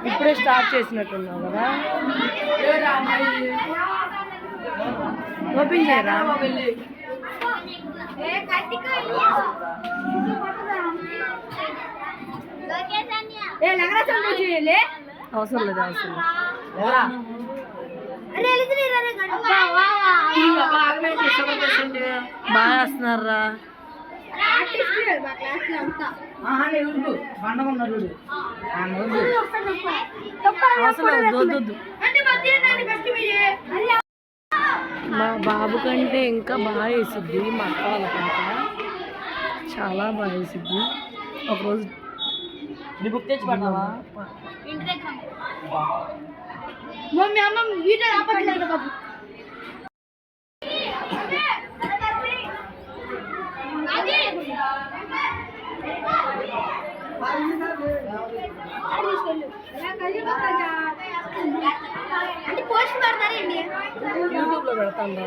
ఇప్పుడే స్టార్ట్ చేసినట్టున్నావు కదా. ఓపెన్ చేయరా? అవసరం లేదు, అవసరం బాగా వేస్తున్నారా? మా బాబు కంటే ఇంకా బాగా వేసిద్ది, మా అక్క వాళ్ళ కంటే చాలా బాగా వేసిద్ది. ఒకరోజు బుక్ తెచ్చి పడ్డావా? యూట్యూబ్ లో పెడతాను.